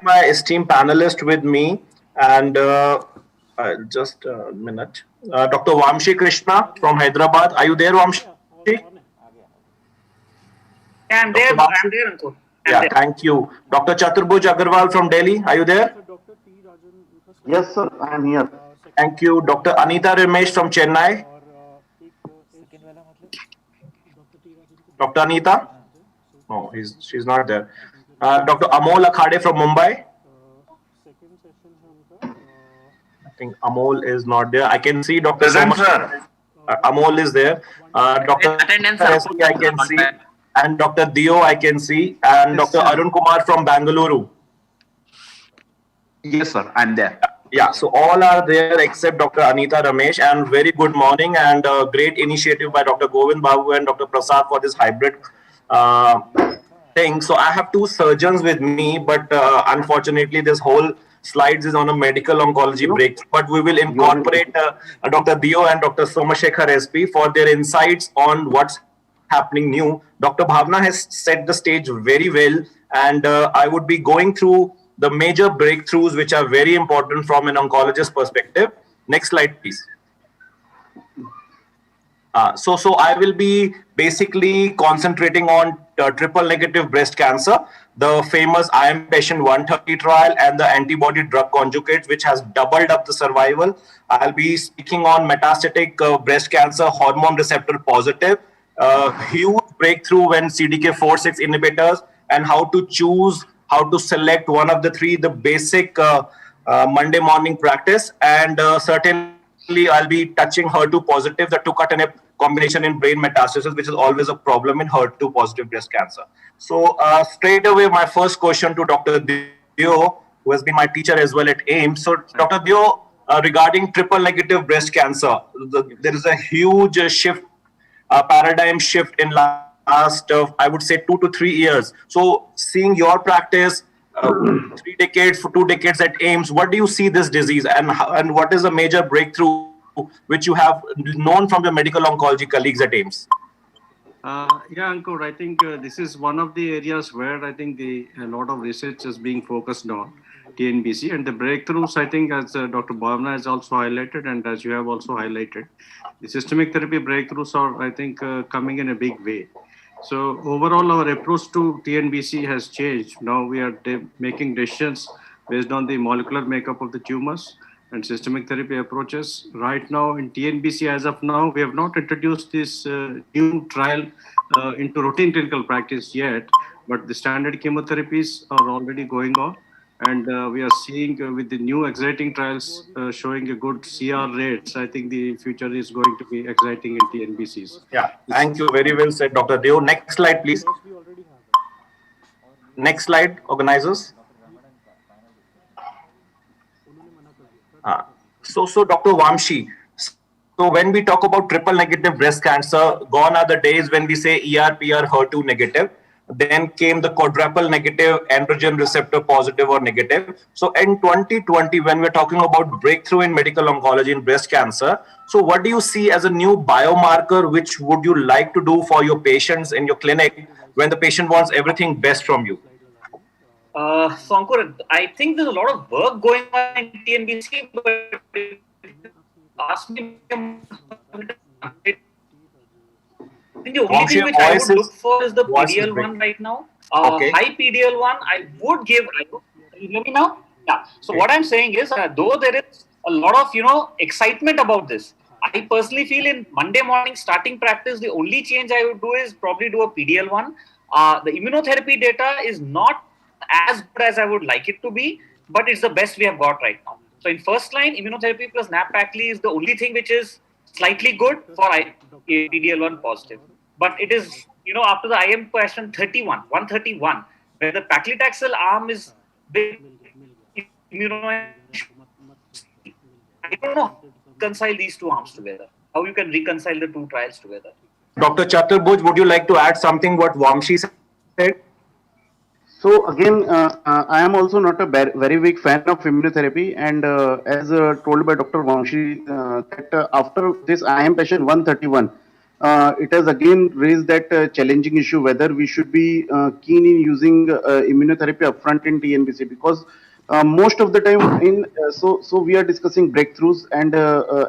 my esteemed panelist with me, and just a minute. Dr. Vamshi Krishna from Hyderabad. Are you there, Vamshi? Yeah, I'm Dr. there. Vamshi? I'm there, Ankur. Yeah, thank you. Dr. Chaturbhuj Agarwal from Delhi. Are you there? Yes, sir, I am here. Thank you. Dr. Anita Ramesh from Chennai. Dr. Anita? No, she's not there. Dr. Amol Akhade from Mumbai. I think Amol is not there. I can see Dr. Present, Somash. sir. Amol is there. Dr. Attendance SB I can see. And Dr. Dio I can see. And Dr. Arun Kumar from Bangalore. Yes, sir. I'm there. Yeah, so all are there except Dr. Anita Ramesh. And very good morning and great initiative by Dr. Govind Babu and Dr. Prasad for this hybrid uh, thing. So I have two surgeons with me, but unfortunately, this whole slides is on a medical oncology break. But we will incorporate Dr. Dio and Dr. Somashekhar SP for their insights on what's happening new. Dr. Bhavna has set the stage very well, and I would be going through the major breakthroughs which are very important from an oncologist perspective. Next slide, please. So I will be basically concentrating on triple negative breast cancer, the famous IM patient 130 trial, and the antibody drug conjugates, which has doubled up the survival. I'll be speaking on metastatic breast cancer, hormone receptor positive, huge breakthrough when CDK4/6 inhibitors, and how to choose, how to select one of the three, the basic Monday morning practice, and certainly I'll be touching HER2 positive, the tucatinib combination in brain metastasis, which is always a problem in HER2 positive breast cancer. So straight away, my first question to Dr. Dio, who has been my teacher as well at AIMS. So Dr. Dio, regarding triple negative breast cancer, there is a huge shift, paradigm shift in last, I would say, 2 to 3 years. So seeing your practice, 3 decades, for 2 decades at AIMS, what do you see this disease, and what is a major breakthrough which you have known from your medical oncology colleagues at AIMS? Yeah, Ankur, I think this is one of the areas where I think a lot of research is being focused on TNBC, and the breakthroughs, I think, as Dr. Bhavna has also highlighted, and as you have also highlighted, the systemic therapy breakthroughs are, I think, coming in a big way. So overall, our approach to TNBC has changed. Now we are making decisions based on the molecular makeup of the tumors and systemic therapy approaches. Right now in TNBC, as of now, we have not introduced this new trial into routine clinical practice yet, but the standard chemotherapies are already going on. And we are seeing with the new exciting trials showing a good CR rates. I think the future is going to be exciting in TNBCs. Yeah, thank you. Very well said, Dr. Deo. Next slide, please. Next slide, organizers. So Dr. Vamshi, so when we talk about triple negative breast cancer, gone are the days when we say ER/PR HER2 negative. Then came the quadruple negative, androgen receptor positive or negative. So in 2020, when we're talking about breakthrough in medical oncology in breast cancer, so what do you see as a new biomarker which would you like to do for your patients in your clinic when the patient wants everything best from you? So Ankur, I think there's a lot of work going on in TNBC, but ask me, I think the only thing which I would look for is the PDL1 right now. High PDL1, I would give. You hear me now? Yeah. So what I'm saying is, though there is a lot of excitement about this, I personally feel in Monday morning starting practice, the only change I would do is probably do a PDL1. The immunotherapy data is not as good as I would like it to be, but it's the best we have got right now. So in first line, immunotherapy plus nab-pacli is the only thing which is slightly good for PDL1 positive. But it is, after the IM question 131, where the paclitaxel arm is big immuno. I don't know how to reconcile these two arms together. How you can reconcile the two trials together. Dr. Chaturbhuj, would you like to add something what Vamshi said? So again, I am also not a very big fan of immunotherapy, and as told by Dr. Vamshi, that after this IM patient 131, it has again raised that challenging issue whether we should be keen in using immunotherapy upfront in TNBC, because most of the time so we are discussing breakthroughs, and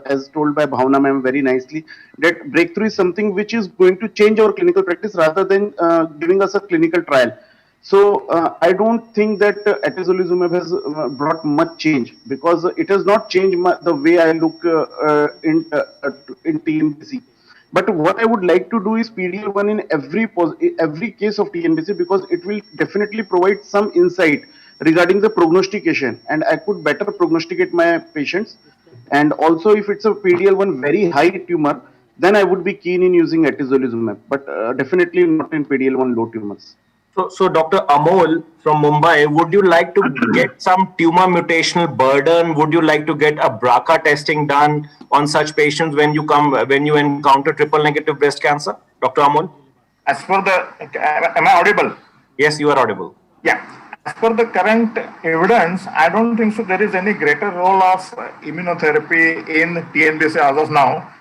as told by Bhavna ma'am very nicely, that breakthrough is something which is going to change our clinical practice rather than giving us a clinical trial. So I don't think that atezolizumab has brought much change, because it has not changed the way I look in TNBC. But what I would like to do is PDL1 in every case of TNBC, because it will definitely provide some insight regarding the prognostication, and I could better prognosticate my patients. And also, if it's a PDL1 very high tumor, then I would be keen in using atezolizumab, but definitely not in PDL1 low tumors. So Dr. Amol from Mumbai, would you like to get some tumor mutational burden? Would you like to get a BRCA testing done on such patients when you encounter triple negative breast cancer? Dr. Amol? As for the, am I audible? Yes, you are audible. Yeah. As per the current evidence, I don't think so there is any greater role of immunotherapy in TNBC as of now.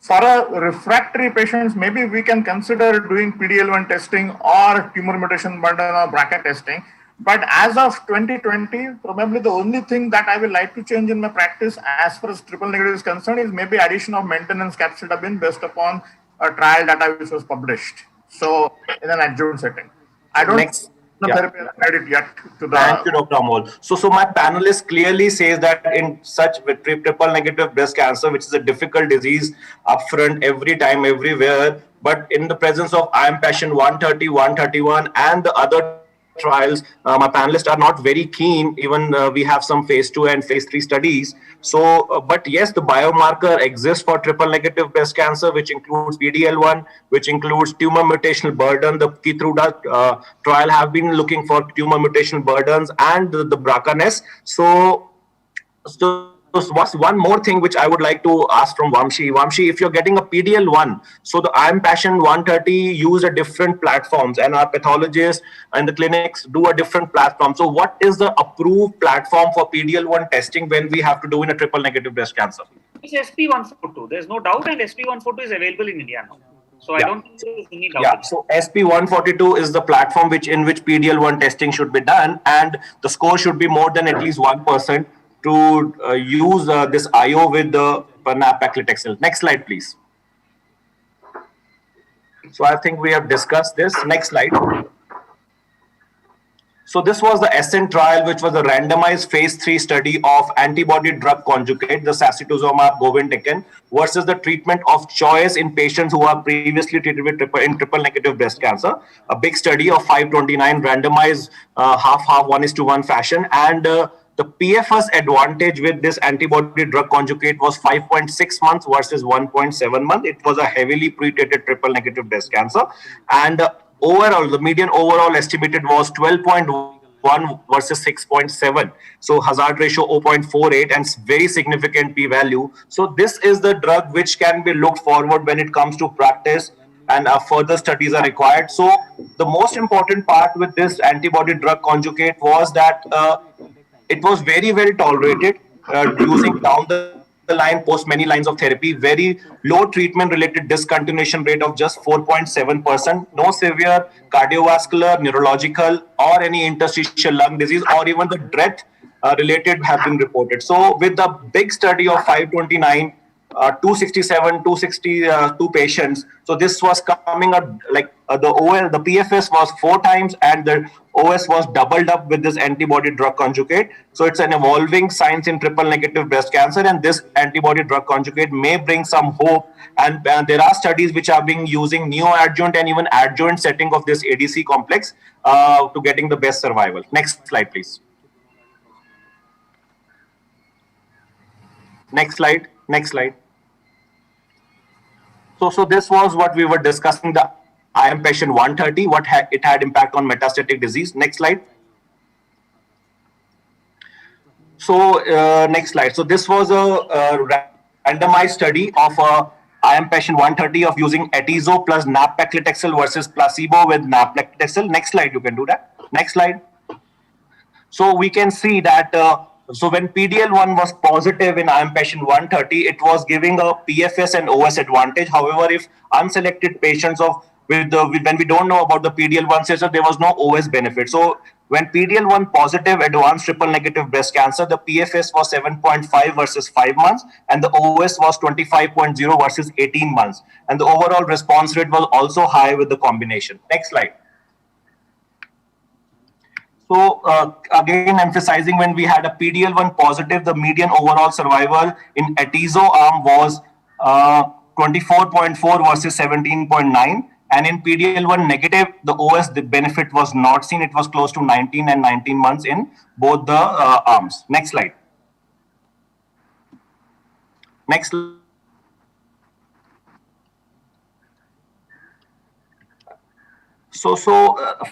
For a refractory patients, maybe we can consider doing PDL1 testing or tumor mutation burden or BRCA testing. But as of 2020, probably the only thing that I will like to change in my practice as far as triple negative is concerned is maybe addition of maintenance capecitabine based upon a trial data which was published. So in an adjuvant setting, I don't. Therapy added yet to the. Thank you, Dr. Amol. So my panelist clearly says that in such with triple negative breast cancer, which is a difficult disease upfront every time, everywhere, but in the presence of IMpassion 130, 131, and the other trials, my panelists are not very keen. Even we have some phase 2 and phase 3 studies. So, but yes, the biomarker exists for triple negative breast cancer, which includes PDL1, which includes tumor mutational burden. The Keytruda trial have been looking for tumor mutational burdens and the BRCA-ness. So what's one more thing which I would like to ask from Vamshi? Vamshi, if you're getting a PDL1, so the IMpassion 130 use a different platforms, and our pathologists and the clinics do a different platform. So what is the approved platform for PDL1 testing when we have to do in a triple negative breast cancer? It's SP142. There's no doubt, and SP142 is available in India now. So I don't think there's any doubt. Yeah, so SP142 is the platform in which PDL1 testing should be done, and the score should be more than at least 1% to use this IO with the nab-paclitaxel. Next slide, please. So I think we have discussed this. Next slide. So this was the ASCENT trial, which was a randomized phase 3 study of antibody-drug conjugate, the sacituzumab govitecan, versus the treatment of choice in patients who are previously treated with triple negative breast cancer. A big study of 529 randomized half-half 1:1 fashion, and the PFS advantage with this antibody-drug conjugate was 5.6 months versus 1.7 months. It was a heavily pretreated triple negative breast cancer, and overall, the median overall estimated was 12.1 versus 6.7. So hazard ratio 0.48 and very significant p-value. So this is the drug which can be looked forward when it comes to practice, and further studies are required. So the most important part with this antibody-drug conjugate was that it was very well tolerated, using down the line post many lines of therapy, very low treatment related discontinuation rate of just 4.7%, no severe cardiovascular, neurological, or any interstitial lung disease, or even the death related have been reported. So with the big study of 529, 267, 262 patients. So this was coming up like the PFS was 4 times and the OS was doubled up with this antibody drug conjugate. So it's an evolving science in triple negative breast cancer, and this antibody drug conjugate may bring some hope. And there are studies which are being using neoadjuvant and even adjuvant setting of this ADC complex to getting the best survival. Next slide, please. Next slide. Next slide. So this was what we were discussing, the IMpassion 130, what it had impact on metastatic disease. Next slide. So next slide. So this was a randomized study of IMpassion 130 of using atezo plus nab-paclitaxel versus placebo with nab-paclitaxel. Next slide, you can do that. Next slide. So we can see that So when PDL1 was positive in IM patient 130, it was giving a PFS and OS advantage. However, if unselected patients when we don't know about the PDL1 system, there was no OS benefit. So when PDL1 positive advanced triple negative breast cancer, the PFS was 7.5 versus 5 months, and the OS was 25.0 versus 18 months. And the overall response rate was also high with the combination. Next slide. So again, emphasizing when we had a PDL1 positive, the median overall survival in Atezo arm was 24.4 versus 17.9. And in PDL1 negative, the OS the benefit was not seen. It was close to 19 and 19 months in both the arms. Next slide. Next slide. So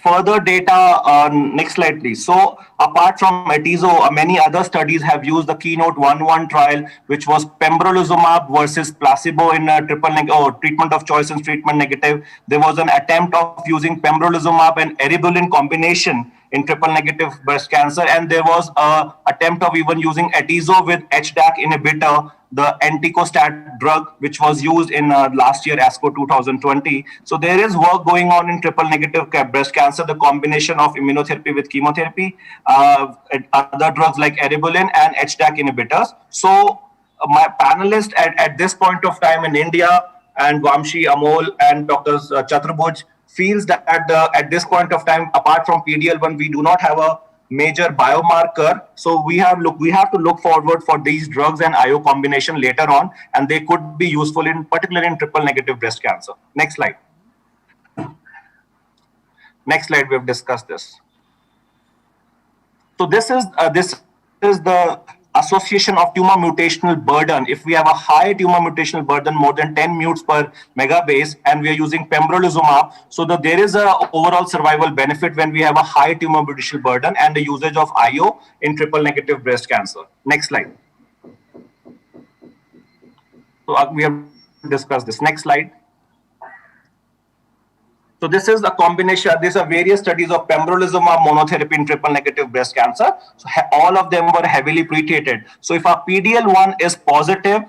further data, next slide please. So apart from Atezo, many other studies have used the Keynote 1-1 trial, which was pembrolizumab versus placebo in treatment of choice and treatment negative. There was an attempt of using pembrolizumab and eribulin combination in triple negative breast cancer, and there was an attempt of even using Atezo with HDAC inhibitor, the anticostat drug, which was used in last year ASCO 2020. So there is work going on in triple negative breast cancer, the combination of immunotherapy with chemotherapy, other drugs like eribulin and HDAC inhibitors. So my panelists at this point of time in India, and Vamshi, Amol, and Dr. Chaturbuj, feels that at this point of time, apart from PDL1, we do not have a major biomarker. So we have to look forward for these drugs and IO combination later on, and they could be useful particularly in triple negative breast cancer. Next slide. Next slide. We have discussed this. So this is the association of tumor mutational burden. If we have a high tumor mutational burden, more than 10 mutes per megabase, and we are using pembrolizumab, so that there is a overall survival benefit when we have a high tumor mutational burden and the usage of IO in triple negative breast cancer. Next slide. So we have discussed this. Next slide. So this is a combination. These are various studies of pembrolizumab monotherapy in triple negative breast cancer. So all of them were heavily pretreated. So if our PDL1 is positive,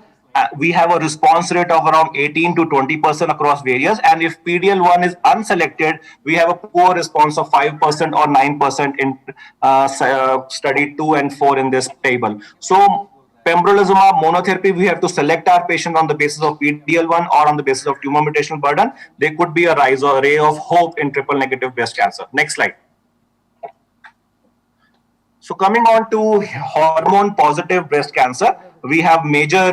we have a response rate of around 18 to 20% across various. And if PDL1 is unselected, we have a poor response of 5% or 9% in study 2 and 4 in this table. So pembrolizumab monotherapy, we have to select our patient on the basis of PDL1 or on the basis of tumor mutational burden. There could be a rise or a ray of hope in triple negative breast cancer. Next slide. So coming on to hormone positive breast cancer, we have major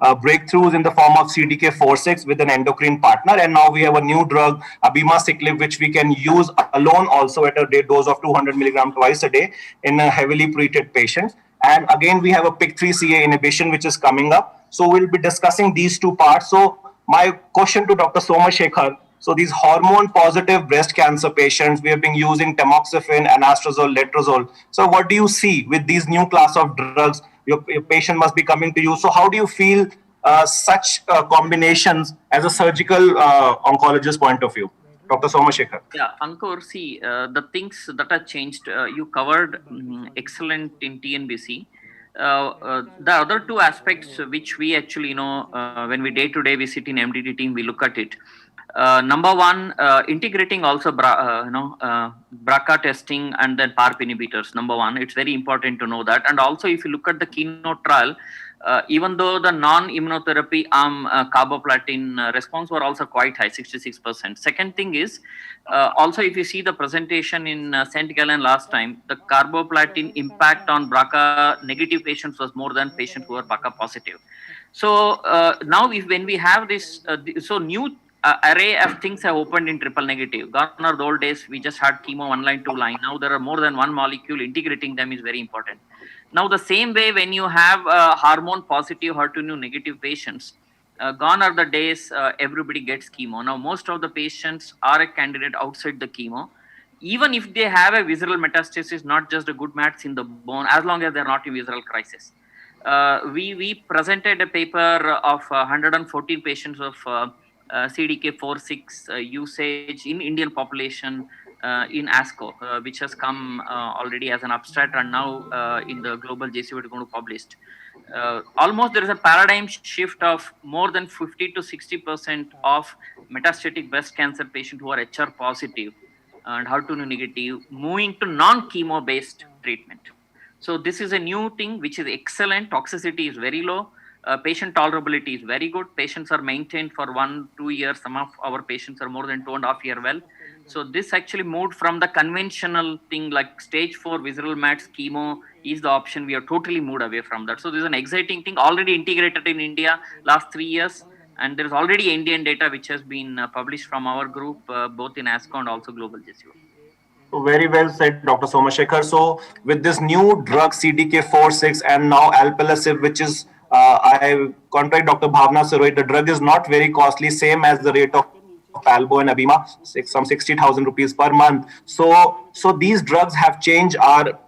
breakthroughs in the form of CDK4/6 with an endocrine partner, and now we have a new drug, abemaciclib, which we can use alone also at a dose of 200 milligram twice a day in heavily pretreated patients. And again, we have a PIK3CA inhibition, which is coming up. So we'll be discussing these two parts. So my question to Dr. Somashekhar, so these hormone positive breast cancer patients, we have been using tamoxifen, anastrozole, letrozole. So what do you see with these new class of drugs? Your patient must be coming to you. So how do you feel such combinations as a surgical oncologist point of view? Dr. Somashekhar. Yeah, Ankur, see, the things that are changed, you covered excellent in TNBC. The other two aspects which we actually, when we day-to-day we sit in MDT team, we look at it. Number one, integrating also BRCA testing and then PARP inhibitors. Number one, it's very important to know that. And also, if you look at the Keynote trial, even though the non-immunotherapy arm carboplatin response were also quite high, 66%. Second thing is, also if you see the presentation in St. Gallen last time, the carboplatin impact on BRCA negative patients was more than patients who are BRCA positive. So now when we have this, so new array of things have opened in triple negative. Gone are the old days, we just had chemo 1 line, 2 line. Now there are more than one molecule, integrating them is very important. Now the same way when you have hormone positive, HER2 negative patients, gone are the days everybody gets chemo. Now most of the patients are a candidate outside the chemo. Even if they have a visceral metastasis, not just a good mats in the bone, as long as they're not in visceral crisis. We presented a paper of 114 patients of CDK4/6 usage in Indian population in ASCO, which has come already as an abstract and now in the global JCV we're going to publish. Almost there is a paradigm shift of more than 50 to 60% of metastatic breast cancer patients who are HR positive and HER2 negative moving to non-chemo based treatment. So this is a new thing which is excellent. Toxicity is very low. Patient tolerability is very good. Patients are maintained for 1-2 years. Some of our patients are more than 2.5 years well. So this actually moved from the conventional thing like stage 4 visceral mets chemo is the option. We are totally moved away from that. So this is an exciting thing already integrated in India last 3 years. And there is already Indian data which has been published from our group both in ASCO and also global JCO. Very well said, Dr. Somashekar. So with this new drug CDK4/6 and now alpelisib, which is, I contract Dr. Bhavna Surohit, the drug is not very costly, same as the rate of Palbo and Abima, some 60,000 rupees per month. So these drugs have changed our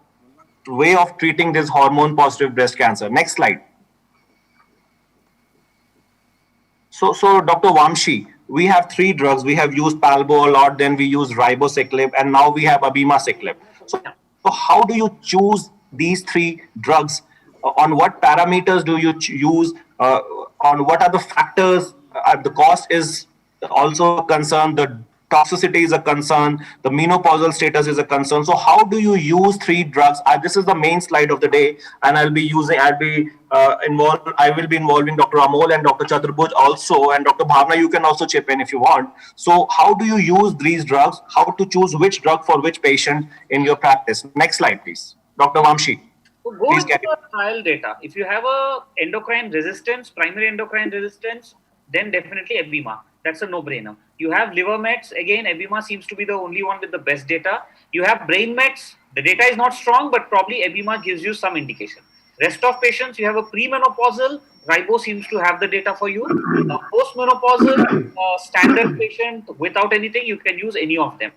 way of treating this hormone-positive breast cancer. Next slide. So Dr. Vamshi, we have 3 drugs. We have used Palbo a lot, then we use ribociclib, and now we have abemaciclib. So how do you choose these 3 drugs? On what parameters do you use? On what are the factors? The cost is also a concern. The toxicity is a concern. The menopausal status is a concern. So how do you use 3 drugs? This is the main slide of the day, and I will be involving Dr. Amol and Dr. Chaturbhuj also, and Dr. Bhavna, you can also chip in if you want. So how do you use these drugs? How to choose which drug for which patient in your practice? Next slide, please. Dr. Vamshi. So go with the trial data. If you have a endocrine resistance, primary endocrine resistance, then definitely Abema. That's a no-brainer. You have liver mets, again, Abema seems to be the only one with the best data. You have brain mets, the data is not strong, but probably Abema gives you some indication. Rest of patients, you have a premenopausal, Ribo seems to have the data for you. A postmenopausal, standard patient without anything, you can use any of them.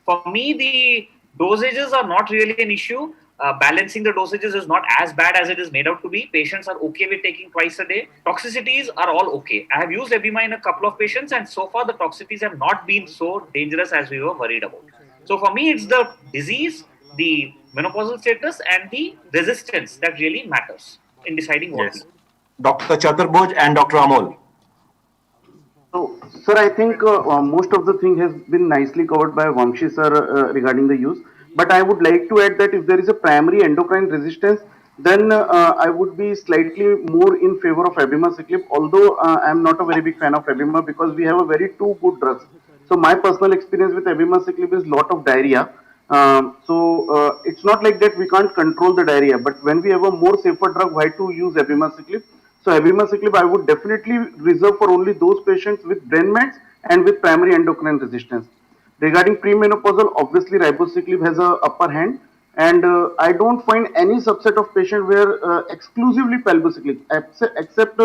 For me, the dosages are not really an issue. Balancing the dosages is not as bad as it is made out to be. Patients are okay with taking twice a day. Toxicities are all okay. I have used Abema in a couple of patients, and so far the toxicities have not been so dangerous as we were worried about. So for me, it's the disease, the menopausal status, and the resistance that really matters in deciding what we do. Dr. Chaturbhuj and Dr. Amol. So, sir, I think most of the thing has been nicely covered by Vamshi sir regarding the use. But I would like to add that if there is a primary endocrine resistance, then I would be slightly more in favor of abemaciclib, although I am not a very big fan of Abema because we have a very 2 good drugs. So my personal experience with abemaciclib is lot of diarrhea. It's not like that we can't control the diarrhea, but when we have a more safer drug, why to use abemaciclib? So abemaciclib I would definitely reserve for only those patients with brain mets and with primary endocrine resistance. Regarding premenopausal, obviously ribociclib has a upper hand, and I don't find any subset of patient where exclusively palbociclib, except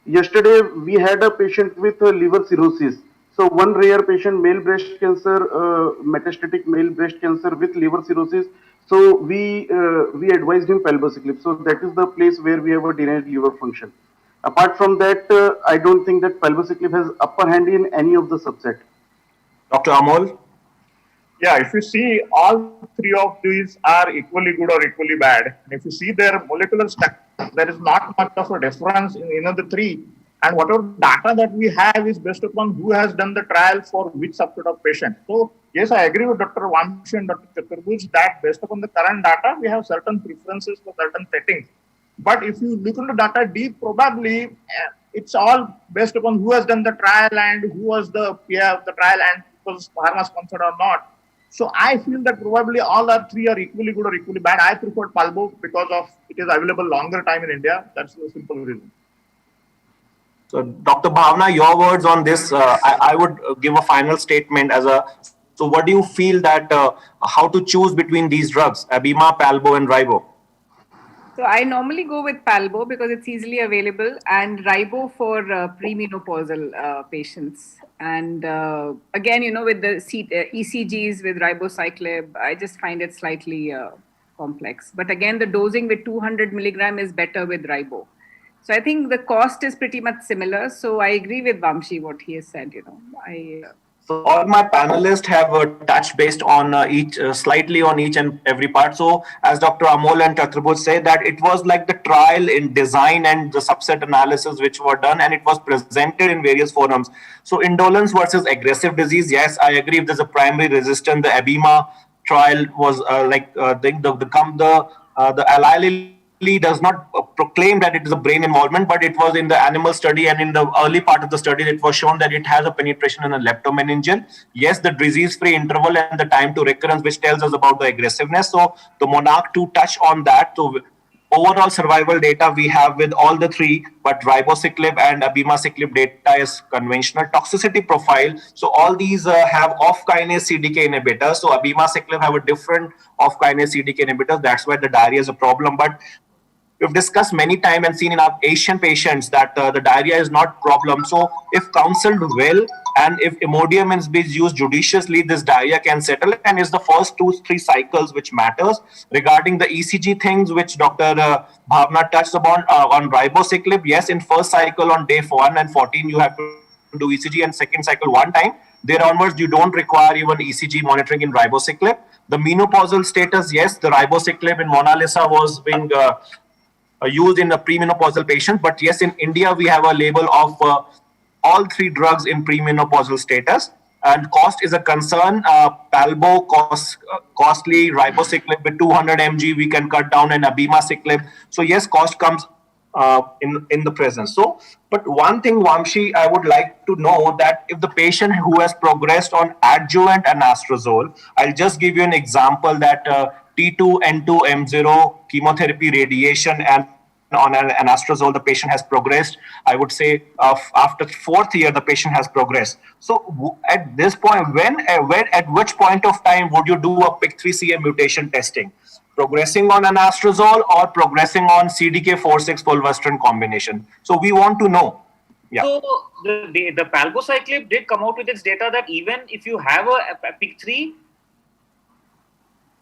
yesterday we had a patient with liver cirrhosis. So one rare patient, male breast cancer, metastatic male breast cancer with liver cirrhosis. So we advised him palbociclib. So that is the place where we have a denied liver function. Apart from that, I don't think that palbociclib has upper hand in any of the subset. Dr. Amol? Yeah, if you see all 3 of these are equally good or equally bad. And if you see their molecular structure, there is not much of a difference in any of the 3. And whatever data that we have is based upon who has done the trial for which subset of patient. So yes, I agree with Dr. Vamshi and Dr. Chaturbhuj that based upon the current data, we have certain preferences for certain settings. But if you look into data deep, probably it's all based upon who has done the trial and who was the peer of the trial and was pharma sponsored or not. So I feel that probably all our 3 are equally good or equally bad. I preferred Palbo because of it is available longer time in India. That's the simple reason. So Dr. Bhavna, your words on this, I would give a final statement so what do you feel that, how to choose between these drugs, Abema, Palbo and Ribo? So I normally go with Palbo because it's easily available, and Ribo for premenopausal patients. And again, with the ECGs with ribociclib, I just find it slightly complex. But again, the dosing with 200 milligram is better with Ribo. So I think the cost is pretty much similar. So I agree with Vamshi what he has said. So all my panelists have touched based on each slightly on each and every part. So as Dr. Amol and Chaturabhuj say that it was like the trial in design and the subset analysis which were done, and it was presented in various forums. So indolence versus aggressive disease. Yes, I agree. If there's a primary resistance, the ABEMA trial was the Eli Lilly does not proclaim that it is a brain involvement, but it was in the animal study, and in the early part of the study, it was shown that it has a penetration in the leptomeningeal. Yes, the disease-free interval and the time to recurrence, which tells us about the aggressiveness. So the Monarch 2 touch on that. So overall survival data we have with all the three, but ribociclib and abemaciclib data is conventional. Toxicity profile. So all these have off-kinase CDK inhibitors. So abemaciclib have a different off-kinase CDK inhibitors. That's why the diarrhea is a problem. But we've discussed many times and seen in our Asian patients that the diarrhea is not problem. So if counseled well and if Imodium is being used judiciously, this diarrhea can settle, and it's the first 2-3 cycles which matters. Regarding the ECG things which Dr. Bhavna touched upon on ribociclib, yes, in first cycle on day 1 and 14 you have to do ECG, and second cycle one time. There onwards you don't require even ECG monitoring in ribociclib. The menopausal status, yes, the ribociclib in Mona Lisa was being used in a premenopausal patient, but yes, in India we have a label of all three drugs in premenopausal status, and cost is a concern. Palbo costly, ribociclib with 200 mg we can cut down, and abemaciclib. So yes, cost comes in the presence. So, but one thing, Vamshi, I would like to know that if the patient who has progressed on adjuvant anastrozole, I'll just give you an example that T2, N2, M0 chemotherapy radiation and on an anastrozole, the patient has progressed. I would say after 4th year, the patient has progressed. So at this point, at which point of time would you do a PIK3CA mutation testing? Progressing on anastrozole or progressing on CDK4/6 fulvestrant combination? So we want to know. Yeah. So the palbociclib did come out with its data that even if you have a PIK3,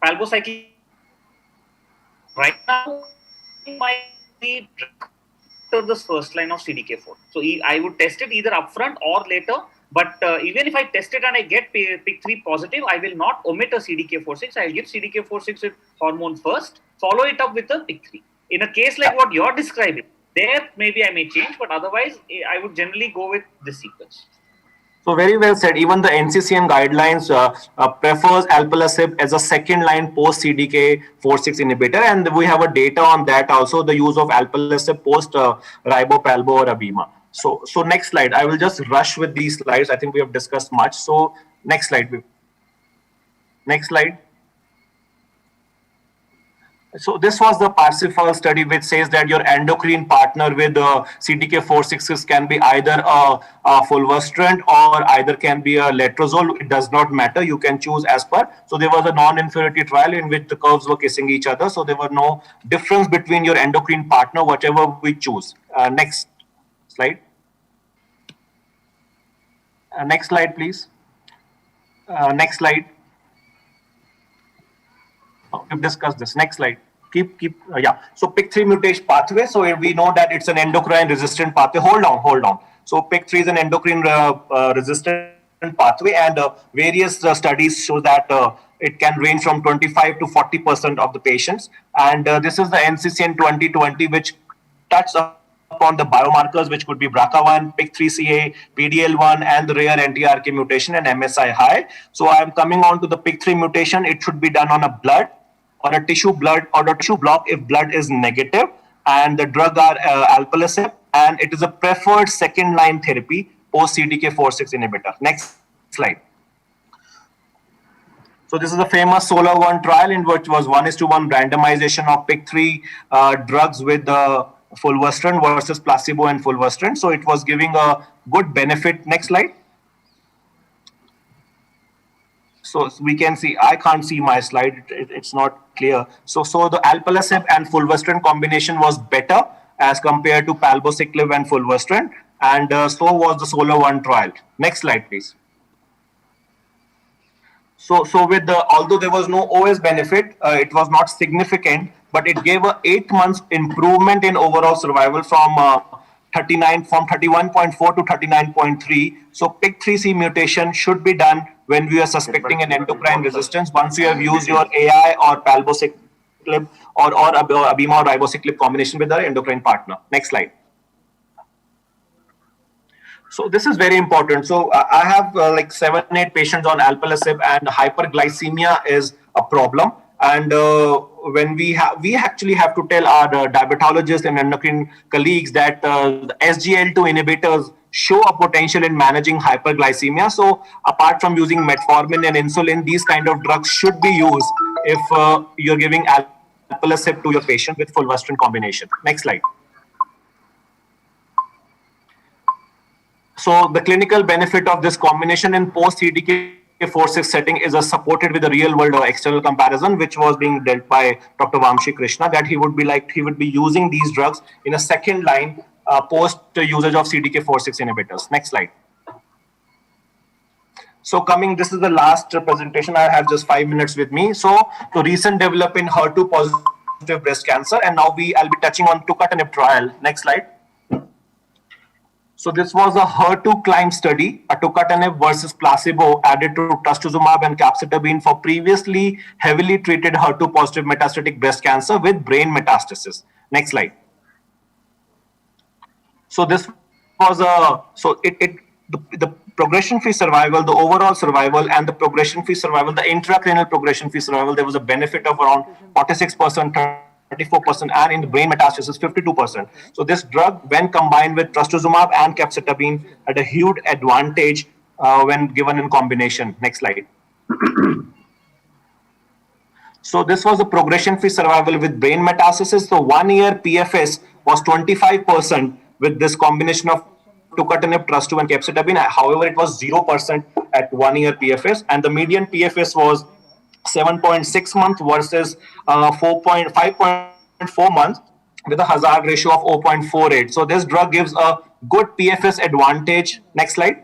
palbociclib right now might be the first line of CDK4. So I would test it either upfront or later. But even if I test it and I get PIK3 positive, I will not omit a CDK4/6. I'll give CDK4/6 hormone first, follow it up with a PIK3. In a case like what you're describing, there maybe I may change, but otherwise I would generally go with this sequence. So very well said. Even the NCCN guidelines prefers alpelisib as a second line post CDK4/6 inhibitor, and we have a data on that also, the use of alpelisib post ribo, palbo or abema. So next slide. I will just rush with these slides. I think we have discussed much. So next slide. Next slide. So this was the Parsifal study, which says that your endocrine partner with CDK4/6 can be either a fulvestrant or either can be a letrozole. It does not matter. You can choose as per. So there was a non-inferiority trial in which the curves were kissing each other. So there were no difference between your endocrine partner, whatever we choose. Next slide. Next slide, please. Next slide. We've discussed this. Next slide. Yeah. So PIK3 mutation pathway. So we know that it's an endocrine resistant pathway. Hold on. So PIK3 is an endocrine resistant pathway, and various studies show that it can range from 25 to 40% of the patients. And this is the NCCN 2020, which touches upon the biomarkers, which could be BRCA1, PIK3CA, PDL1, and the rare NTRK mutation and MSI high. So I'm coming on to the PIK3 mutation. It should be done on a blood or a tissue blood or a tissue block if blood is negative, and the drug are alpelisib, and it is a preferred second line therapy post CDK4/6 inhibitor. Next slide. So this is a famous SOLAR-1 trial in which was 1:1 randomization of PIK3 drugs with fulvestrant versus placebo and fulvestrant. So it was giving a good benefit. Next slide. So we can see, I can't see my slide. It's not clear. So the alpelisib and fulvestrant combination was better as compared to palbociclib and fulvestrant, and so was the SOLAR-1 trial. Next slide, please. So with although there was no OS benefit, it was not significant, but it gave a 8 months improvement in overall survival from 31.4 to 39.3. So PIK3C mutation should be done when we are suspecting an endocrine resistance once you have used your AI or palbociclib or abema or ribociclib combination with our endocrine partner. Next slide. So this is very important. So I have like 7-8 patients on alpelisib, and hyperglycemia is a problem. And when we actually have to tell our diabetologists and endocrine colleagues that the SGLT2 inhibitors show a potential in managing hyperglycemia. So apart from using metformin and insulin, these kind of drugs should be used if you're giving alpelisib to your patient with fulvestrant combination. Next slide. So the clinical benefit of this combination in post-CDK4/6 setting is supported with a real-world or external comparison, which was being dealt by Dr. Vamshi Krishna, that he would be using these drugs in a second line post usage of CDK4/6 inhibitors. Next slide. So this is the last presentation. I have just 5 minutes with me. So to recent development in HER2 positive breast cancer, and now I'll be touching on tucatinib trial. Next slide. So this was a HER2 CLIMB study, a tucatinib versus placebo added to trastuzumab and capecitabine for previously heavily treated HER2 positive metastatic breast cancer with brain metastasis. Next slide. So this was the progression-free survival, the overall survival, and the progression-free survival, the intracranial progression-free survival, there was a benefit of around 46%, 34%, and in the brain metastasis, 52%. So this drug, when combined with trastuzumab and capecitabine, had a huge advantage when given in combination. Next slide. So this was a progression-free survival with brain metastasis. So 1 year PFS was 25% with this combination of tucatinib, trastu, and capecitabine. However, it was 0% at 1 year PFS, and the median PFS was 7.6 months versus 5.4 months with a hazard ratio of 0.48. So this drug gives a good PFS advantage. Next slide.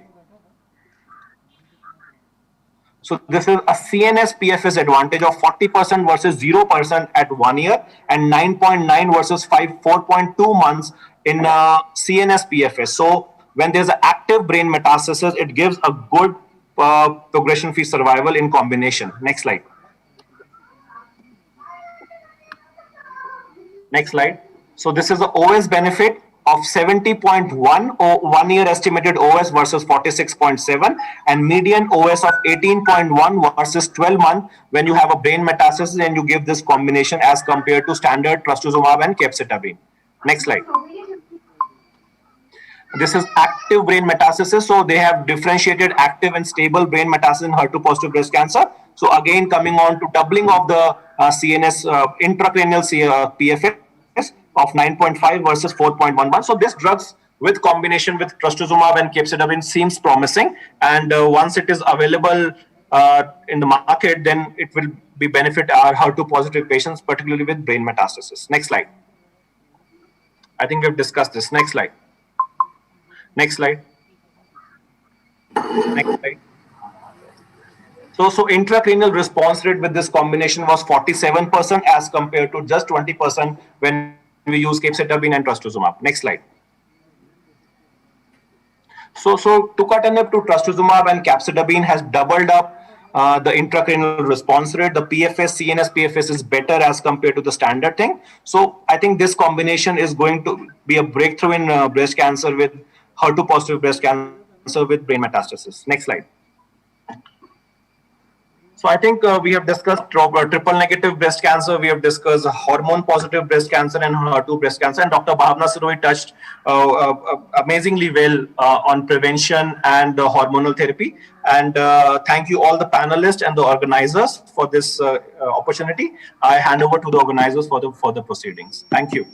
So this is a CNS PFS advantage of 40% versus 0% at 1 year, and 9.9 versus 4.2 months in CNS PFS. So when there's an active brain metastasis, it gives a good progression-free survival in combination. Next slide. Next slide. So this is the OS benefit of 70.1 or 1 year estimated OS versus 46.7, and median OS of 18.1 versus 12 months when you have a brain metastasis and you give this combination as compared to standard trastuzumab and capecitabine. Next slide. This is active brain metastasis. So they have differentiated active and stable brain metastasis in HER2 positive breast cancer. So again, coming on to doubling of the CNS intracranial PFS of 9.5 versus 4.11. So this drugs with combination with trastuzumab and capecitabine seems promising. And once it is available in the market, then it will be benefit our HER2 positive patients, particularly with brain metastasis. Next slide. I think we've discussed this. Next slide. Next slide. Next slide. So intracranial response rate with this combination was 47% as compared to just 20% when we use capecitabine and trastuzumab. Next slide. So tucatinib to trastuzumab and capecitabine has doubled up the intracranial response rate. The PFS, CNS PFS is better as compared to the standard thing. So I think this combination is going to be a breakthrough in breast cancer with HER2 positive breast cancer with brain metastasis. Next slide. So I think we have discussed triple negative breast cancer. We have discussed hormone positive breast cancer and HER2 breast cancer. And Dr. Bhavna Sirohi touched amazingly well on prevention and hormonal therapy. And thank you all the panelists and the organizers for this opportunity. I hand over to the organizers for the further proceedings. Thank you.